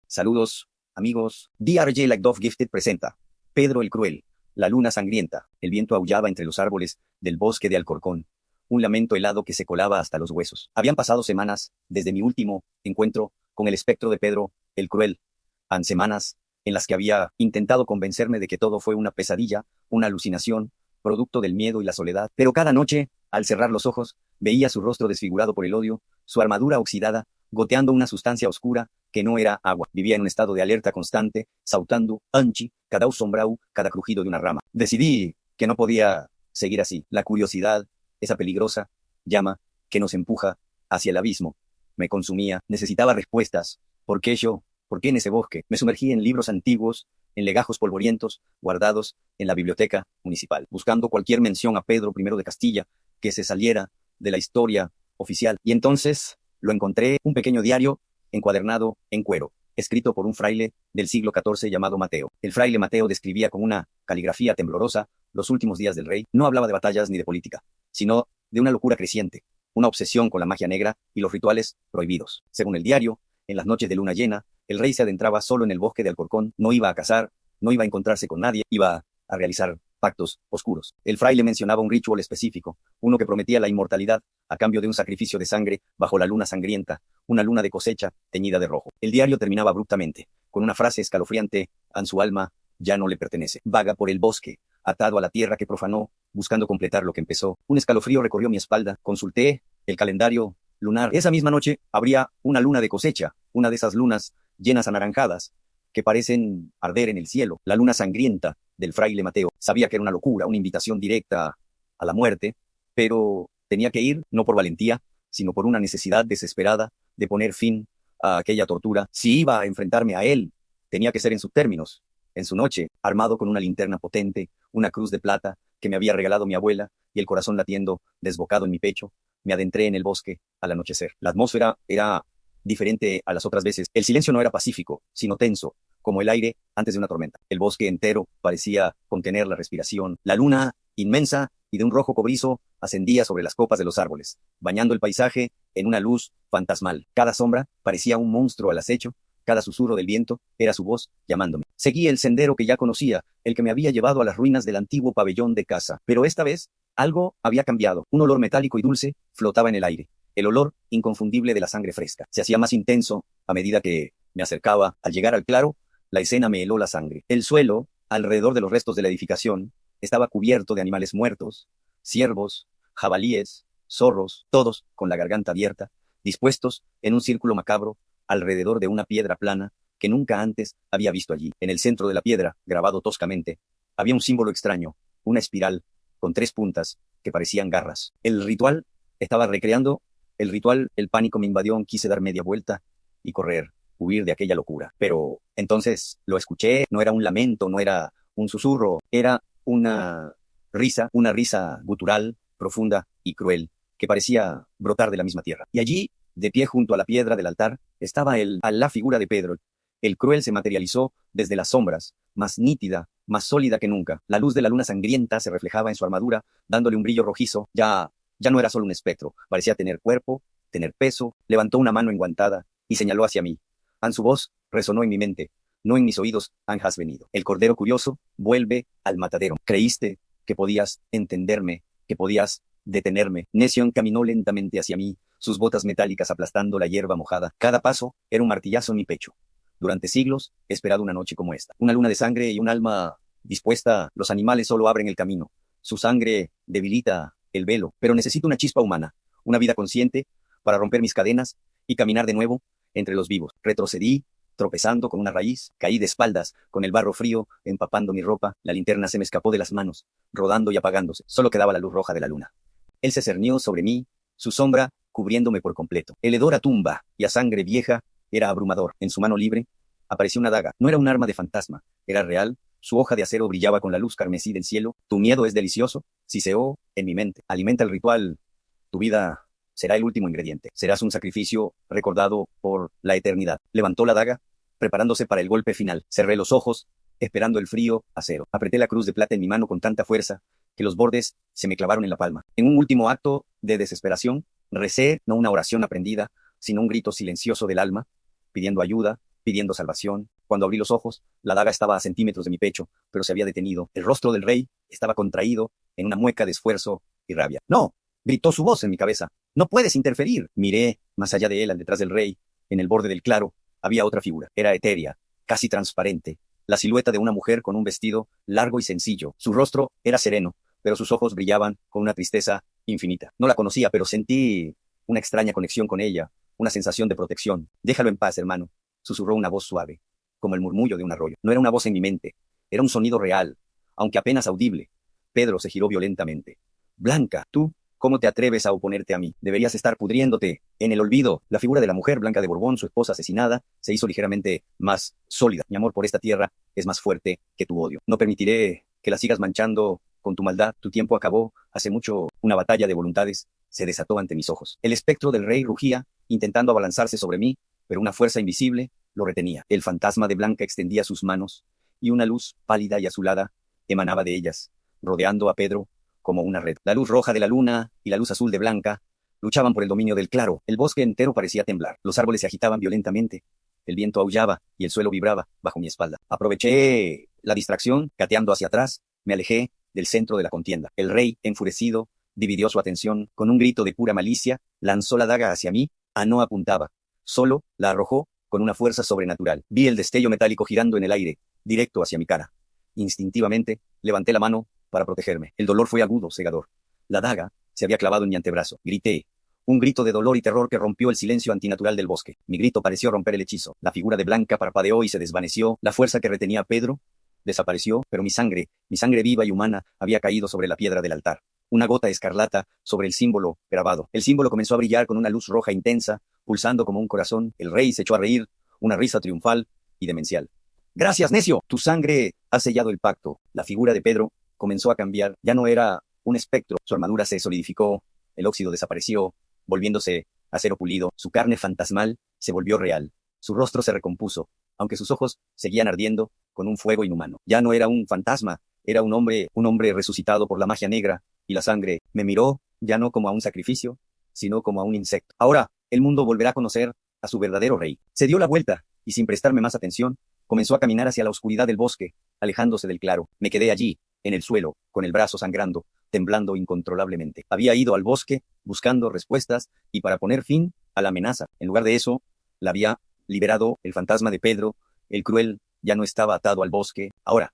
Saludos, amigos. DRJ Like Dove Gifted presenta Pedro el Cruel, la luna sangrienta. El viento aullaba entre los árboles del bosque de Alcorcón. Un lamento helado que se colaba hasta los huesos. Habían pasado semanas desde mi último encuentro con el espectro de Pedro el Cruel. Semanas en las que había intentado convencerme de que todo fue una pesadilla, una alucinación, producto del miedo y la soledad. Pero cada noche, al cerrar los ojos, veía su rostro desfigurado por el odio, su armadura oxidada, goteando una sustancia oscura que no era agua. Vivía en un estado de alerta constante, sautando, anchi, cada sombrau, cada crujido de una rama. Decidí que no podía seguir así. La curiosidad, esa peligrosa llama que nos empuja hacia el abismo, me consumía. Necesitaba respuestas. ¿Por qué yo? ¿Por qué en ese bosque? Me sumergí en libros antiguos, en legajos polvorientos, guardados en la biblioteca municipal, buscando cualquier mención a Pedro I de Castilla que se saliera de la historia oficial. Y entonces lo encontré, un pequeño diario encuadernado en cuero, escrito por un fraile del siglo XIV llamado Mateo. El fraile Mateo describía con una caligrafía temblorosa los últimos días del rey. No hablaba de batallas ni de política, sino de una locura creciente, una obsesión con la magia negra y los rituales prohibidos. Según el diario, en las noches de luna llena, el rey se adentraba solo en el bosque de Alcorcón, no iba a cazar, no iba a encontrarse con nadie, iba a realizar pactos oscuros. El fraile mencionaba un ritual específico, uno que prometía la inmortalidad a cambio de un sacrificio de sangre bajo la luna sangrienta, una luna de cosecha teñida de rojo. El diario terminaba abruptamente, con una frase escalofriante: "A su alma ya no le pertenece". Vaga por el bosque, atado a la tierra que profanó, buscando completar lo que empezó. Un escalofrío recorrió mi espalda. Consulté el calendario lunar. Esa misma noche habría una luna de cosecha, una de esas lunas llenas anaranjadas que parecen arder en el cielo, la luna sangrienta del fraile Mateo. Sabía que era una locura, una invitación directa a la muerte, pero tenía que ir, no por valentía, sino por una necesidad desesperada de poner fin a aquella tortura. Si iba a enfrentarme a él, tenía que ser en sus términos, en su noche, armado con una linterna potente, una cruz de plata que me había regalado mi abuela y el corazón latiendo desbocado en mi pecho. Me adentré en el bosque al anochecer. La atmósfera era diferente a las otras veces. El silencio no era pacífico, sino tenso, como el aire antes de una tormenta. El bosque entero parecía contener la respiración. La luna, inmensa y de un rojo cobrizo, ascendía sobre las copas de los árboles, bañando el paisaje en una luz fantasmal. Cada sombra parecía un monstruo al acecho, cada susurro del viento era su voz llamándome. Seguí el sendero que ya conocía, el que me había llevado a las ruinas del antiguo pabellón de caza. Pero esta vez, algo había cambiado. Un olor metálico y dulce flotaba en el aire. El olor inconfundible de la sangre fresca. Se hacía más intenso a medida que me acercaba. Al llegar al claro, la escena me heló la sangre. El suelo, alrededor de los restos de la edificación, estaba cubierto de animales muertos, ciervos, jabalíes, zorros, todos con la garganta abierta, dispuestos en un círculo macabro alrededor de una piedra plana que nunca antes había visto allí. En el centro de la piedra, grabado toscamente, había un símbolo extraño, una espiral con 3 puntas que parecían garras. El ritual estaba recreando el ritual. El pánico me invadió, quise dar media vuelta y correr, huir de aquella locura. Pero entonces lo escuché, no era un lamento, no era un susurro, era una risa gutural, profunda y cruel, que parecía brotar de la misma tierra. Y allí, de pie junto a la piedra del altar, estaba la figura de Pedro. El Cruel se materializó desde las sombras, más nítida, más sólida que nunca. La luz de la luna sangrienta se reflejaba en su armadura, dándole un brillo rojizo. Ya no era solo un espectro, parecía tener cuerpo, tener peso. Levantó una mano enguantada y señaló hacia mí. Su voz resonó en mi mente, no en mis oídos. Has venido. El cordero curioso vuelve al matadero. Creíste que podías entenderme, que podías detenerme. Necio caminó lentamente hacia mí, sus botas metálicas aplastando la hierba mojada. Cada paso era un martillazo en mi pecho. Durante siglos he esperado una noche como esta. Una luna de sangre y un alma dispuesta. Los animales solo abren el camino. Su sangre debilita el velo, pero necesito una chispa humana, una vida consciente, para romper mis cadenas y caminar de nuevo entre los vivos. Retrocedí, tropezando con una raíz, caí de espaldas, con el barro frío empapando mi ropa. La linterna se me escapó de las manos, rodando y apagándose. Solo quedaba la luz roja de la luna. Él se cernió sobre mí, su sombra cubriéndome por completo. El hedor a tumba y a sangre vieja era abrumador. En su mano libre apareció una daga. No era un arma de fantasma, era real. Su hoja de acero brillaba con la luz carmesí del cielo. Tu miedo es delicioso, siseó en mi mente. Alimenta el ritual. Tu vida será el último ingrediente. Serás un sacrificio recordado por la eternidad. Levantó la daga, preparándose para el golpe final. Cerré los ojos, esperando el frío acero. Apreté la cruz de plata en mi mano con tanta fuerza que los bordes se me clavaron en la palma. En un último acto de desesperación, recé no una oración aprendida, sino un grito silencioso del alma, pidiendo ayuda, pidiendo salvación. Cuando abrí los ojos, la daga estaba a centímetros de mi pecho, pero se había detenido. El rostro del rey estaba contraído en una mueca de esfuerzo y rabia. ¡No! Gritó su voz en mi cabeza. ¡No puedes interferir! Miré más allá de él, al detrás del rey. En el borde del claro había otra figura. Era etérea, casi transparente. La silueta de una mujer con un vestido largo y sencillo. Su rostro era sereno, pero sus ojos brillaban con una tristeza infinita. No la conocía, pero sentí una extraña conexión con ella, una sensación de protección. Déjalo en paz, hermano, susurró una voz suave, como el murmullo de un arroyo. No era una voz en mi mente, era un sonido real, aunque apenas audible. Pedro se giró violentamente. Blanca, tú, ¿cómo te atreves a oponerte a mí? Deberías estar pudriéndote en el olvido. La figura de la mujer Blanca de Borbón, su esposa asesinada, se hizo ligeramente más sólida. Mi amor por esta tierra es más fuerte que tu odio. No permitiré que la sigas manchando con tu maldad. Tu tiempo acabó hace mucho. Una batalla de voluntades se desató ante mis ojos. El espectro del rey rugía, intentando abalanzarse sobre mí, pero una fuerza invisible lo retenía. El fantasma de Blanca extendía sus manos, y una luz pálida y azulada emanaba de ellas, rodeando a Pedro como una red. La luz roja de la luna y la luz azul de Blanca luchaban por el dominio del claro. El bosque entero parecía temblar. Los árboles se agitaban violentamente. El viento aullaba y el suelo vibraba bajo mi espalda. Aproveché la distracción, gateando hacia atrás, me alejé del centro de la contienda. El rey, enfurecido, dividió su atención. Con un grito de pura malicia, lanzó la daga hacia mí. No apuntaba. Solo la arrojó con una fuerza sobrenatural. Vi el destello metálico girando en el aire, directo hacia mi cara. Instintivamente, levanté la mano para protegerme. El dolor fue agudo, cegador. La daga se había clavado en mi antebrazo. Grité. Un grito de dolor y terror que rompió el silencio antinatural del bosque. Mi grito pareció romper el hechizo. La figura de Blanca parpadeó y se desvaneció. La fuerza que retenía a Pedro desapareció, pero mi sangre viva y humana, había caído sobre la piedra del altar. Una gota escarlata sobre el símbolo grabado. El símbolo comenzó a brillar con una luz roja intensa, pulsando como un corazón. El rey se echó a reír, una risa triunfal y demencial. Gracias, necio. Tu sangre ha sellado el pacto. La figura de Pedro comenzó a cambiar. Ya no era un espectro. Su armadura se solidificó, el óxido desapareció, volviéndose acero pulido. Su carne fantasmal se volvió real. Su rostro se recompuso, aunque sus ojos seguían ardiendo con un fuego inhumano. Ya no era un fantasma, era un hombre resucitado por la magia negra, y la sangre me miró, ya no como a un sacrificio, sino como a un insecto. Ahora, el mundo volverá a conocer a su verdadero rey. Se dio la vuelta, y sin prestarme más atención, comenzó a caminar hacia la oscuridad del bosque, alejándose del claro. Me quedé allí, en el suelo, con el brazo sangrando, temblando incontrolablemente. Había ido al bosque, buscando respuestas, y para poner fin a la amenaza. En lugar de eso, la había liberado el fantasma de Pedro, el cruel, ya no estaba atado al bosque. Ahora,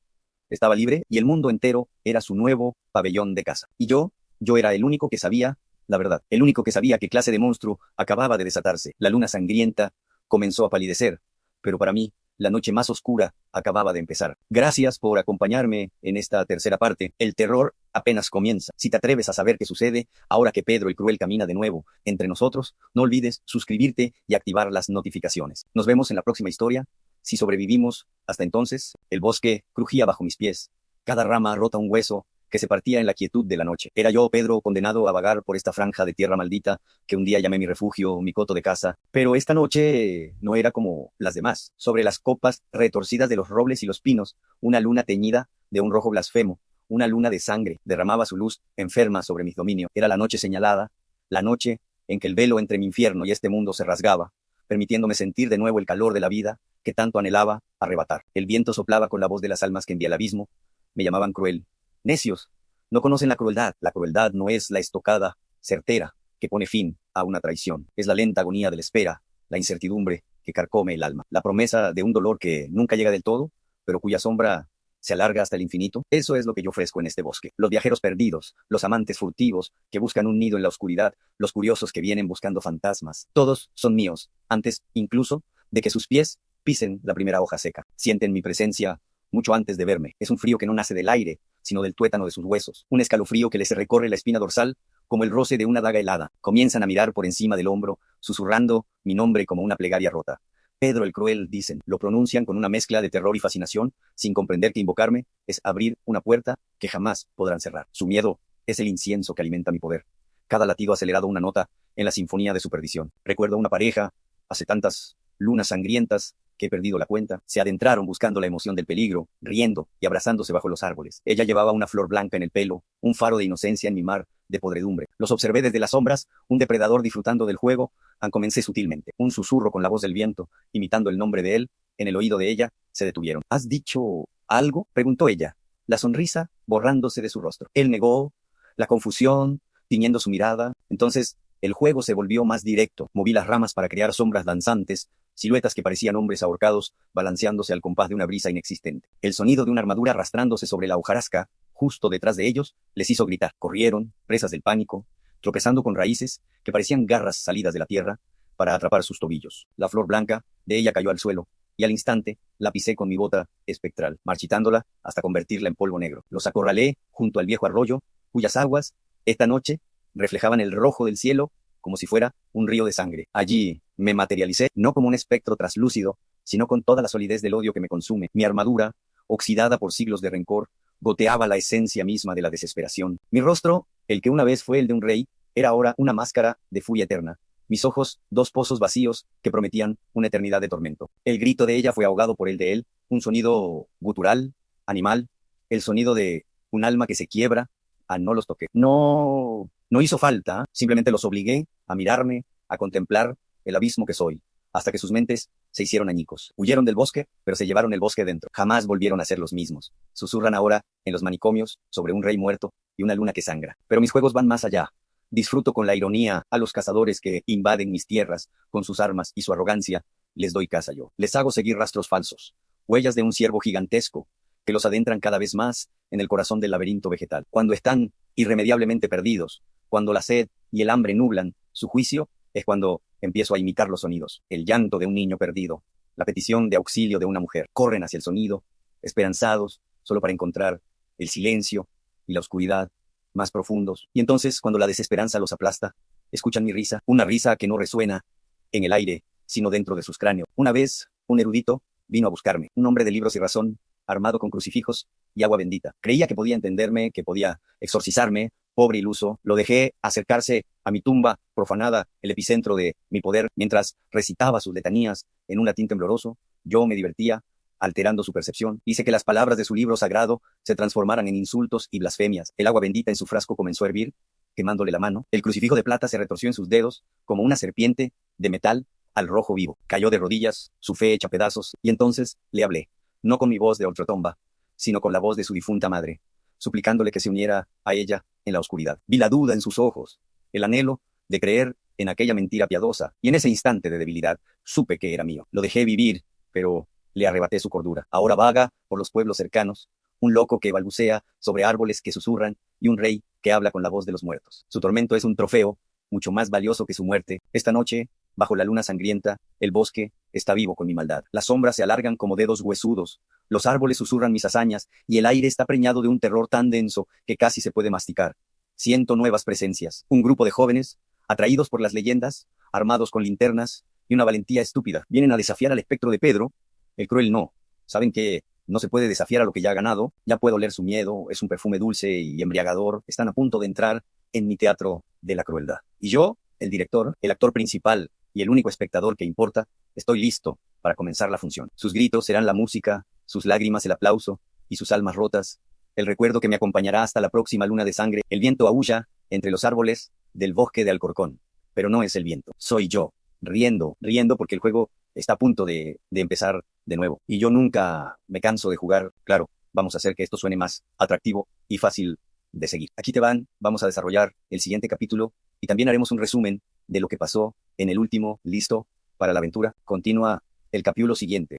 estaba libre, y el mundo entero era su nuevo pabellón de caza. Y yo era el único que sabía la verdad, el único que sabía qué clase de monstruo acababa de desatarse. La luna sangrienta comenzó a palidecer, pero para mí, la noche más oscura acababa de empezar. Gracias por acompañarme en esta tercera parte. El terror apenas comienza. Si te atreves a saber qué sucede, ahora que Pedro el Cruel camina de nuevo entre nosotros, no olvides suscribirte y activar las notificaciones. Nos vemos en la próxima historia. Si sobrevivimos, hasta entonces, el bosque crujía bajo mis pies. Cada rama rota un hueso que se partía en la quietud de la noche. Era yo, Pedro, condenado a vagar por esta franja de tierra maldita, que un día llamé mi refugio, mi coto de caza. Pero esta noche no era como las demás. Sobre las copas retorcidas de los robles y los pinos, una luna teñida de un rojo blasfemo, una luna de sangre, derramaba su luz enferma sobre mis dominios. Era la noche señalada, la noche en que el velo entre mi infierno y este mundo se rasgaba, permitiéndome sentir de nuevo el calor de la vida que tanto anhelaba arrebatar. El viento soplaba con la voz de las almas que envié al abismo. Me llamaban cruel. Necios, no conocen la crueldad. La crueldad no es la estocada certera que pone fin a una traición. Es la lenta agonía de la espera, la incertidumbre que carcome el alma, la promesa de un dolor que nunca llega del todo, pero cuya sombra se alarga hasta el infinito. Eso es lo que yo ofrezco en este bosque. Los viajeros perdidos, los amantes furtivos que buscan un nido en la oscuridad, los curiosos que vienen buscando fantasmas, todos son míos, antes incluso de que sus pies pisen la primera hoja seca. Sienten mi presencia mucho antes de verme. Es un frío que no nace del aire, sino del tuétano de sus huesos. Un escalofrío que les recorre la espina dorsal, como el roce de una daga helada. Comienzan a mirar por encima del hombro, susurrando mi nombre como una plegaria rota. Pedro el Cruel, dicen. Lo pronuncian con una mezcla de terror y fascinación, sin comprender que invocarme es abrir una puerta que jamás podrán cerrar. Su miedo es el incienso que alimenta mi poder. Cada latido acelerado una nota en la sinfonía de su perdición. Recuerdo a una pareja, hace tantas lunas sangrientas, que he perdido la cuenta, se adentraron buscando la emoción del peligro, riendo y abrazándose bajo los árboles. Ella llevaba una flor blanca en el pelo, un faro de inocencia en mi mar de podredumbre. Los observé desde las sombras, un depredador disfrutando del juego. Comencé sutilmente, un susurro con la voz del viento, imitando el nombre de él, en el oído de ella, se detuvieron. ¿Has dicho algo?, preguntó ella, la sonrisa borrándose de su rostro. Él negó, la confusión tiñendo su mirada. Entonces el juego se volvió más directo. Moví las ramas para crear sombras danzantes, siluetas que parecían hombres ahorcados, balanceándose al compás de una brisa inexistente. El sonido de una armadura arrastrándose sobre la hojarasca, justo detrás de ellos, les hizo gritar. Corrieron, presas del pánico, tropezando con raíces que parecían garras salidas de la tierra para atrapar sus tobillos. La flor blanca de ella cayó al suelo, y al instante la pisé con mi bota espectral, marchitándola hasta convertirla en polvo negro. Los acorralé junto al viejo arroyo, cuyas aguas, esta noche, reflejaban el rojo del cielo como si fuera un río de sangre. Allí me materialicé, no como un espectro traslúcido, sino con toda la solidez del odio que me consume. Mi armadura, oxidada por siglos de rencor, goteaba la esencia misma de la desesperación. Mi rostro, el que una vez fue el de un rey, era ahora una máscara de furia eterna. Mis ojos, dos pozos vacíos que prometían una eternidad de tormento. El grito de ella fue ahogado por el de él, un sonido gutural, animal, el sonido de un alma que se quiebra. No los toqué. No hizo falta, simplemente los obligué a mirarme, a contemplar el abismo que soy, hasta que sus mentes se hicieron añicos. Huyeron del bosque, pero se llevaron el bosque dentro. Jamás volvieron a ser los mismos. Susurran ahora en los manicomios sobre un rey muerto y una luna que sangra. Pero mis juegos van más allá. Disfruto con la ironía a los cazadores que invaden mis tierras con sus armas y su arrogancia. Les doy caza yo. Les hago seguir rastros falsos, huellas de un ciervo gigantesco, que los adentran cada vez más en el corazón del laberinto vegetal. Cuando están irremediablemente perdidos, cuando la sed y el hambre nublan su juicio, es cuando empiezo a imitar los sonidos. El llanto de un niño perdido, la petición de auxilio de una mujer. Corren hacia el sonido, esperanzados, solo para encontrar el silencio y la oscuridad más profundos. Y entonces, cuando la desesperanza los aplasta, escuchan mi risa, una risa que no resuena en el aire, sino dentro de sus cráneos. Una vez, un erudito vino a buscarme, un hombre de libros y razón, armado con crucifijos y agua bendita. Creía que podía entenderme, que podía exorcizarme. Pobre iluso, lo dejé acercarse a mi tumba profanada, el epicentro de mi poder. Mientras recitaba sus letanías en un latín tembloroso, yo me divertía, alterando su percepción. Hice que las palabras de su libro sagrado se transformaran en insultos y blasfemias. El agua bendita en su frasco comenzó a hervir, quemándole la mano. El crucifijo de plata se retorció en sus dedos, como una serpiente de metal al rojo vivo. Cayó de rodillas, su fe hecha pedazos, y entonces le hablé, no con mi voz de ultratumba, sino con la voz de su difunta madre, suplicándole que se uniera a ella en la oscuridad. Vi la duda en sus ojos, el anhelo de creer en aquella mentira piadosa, y en ese instante de debilidad supe que era mío. Lo dejé vivir, pero le arrebaté su cordura. Ahora vaga por los pueblos cercanos, un loco que balbucea sobre árboles que susurran y un rey que habla con la voz de los muertos. Su tormento es un trofeo mucho más valioso que su muerte. Esta noche, bajo la luna sangrienta, el bosque está vivo con mi maldad. Las sombras se alargan como dedos huesudos, los árboles susurran mis hazañas, y el aire está preñado de un terror tan denso que casi se puede masticar. Siento nuevas presencias, un grupo de jóvenes, atraídos por las leyendas, armados con linternas y una valentía estúpida. Vienen a desafiar al espectro de Pedro, el cruel no. Saben que no se puede desafiar a lo que ya ha ganado, ya puedo oler su miedo, es un perfume dulce y embriagador, están a punto de entrar en mi teatro de la crueldad. Y yo, el director, el actor principal y el único espectador que importa, estoy listo para comenzar la función. Sus gritos serán la música, sus lágrimas el aplauso y sus almas rotas, el recuerdo que me acompañará hasta la próxima luna de sangre. El viento aúlla entre los árboles del bosque de Alcorcón, pero no es el viento, soy yo, riendo porque el juego está a punto de empezar de nuevo. Y yo nunca me canso de jugar. Claro, vamos a hacer que esto suene más atractivo y fácil de seguir. Aquí te van, vamos a desarrollar el siguiente capítulo y también haremos un resumen de lo que pasó en el último. ¿Listo para la aventura? Continúa el capítulo siguiente.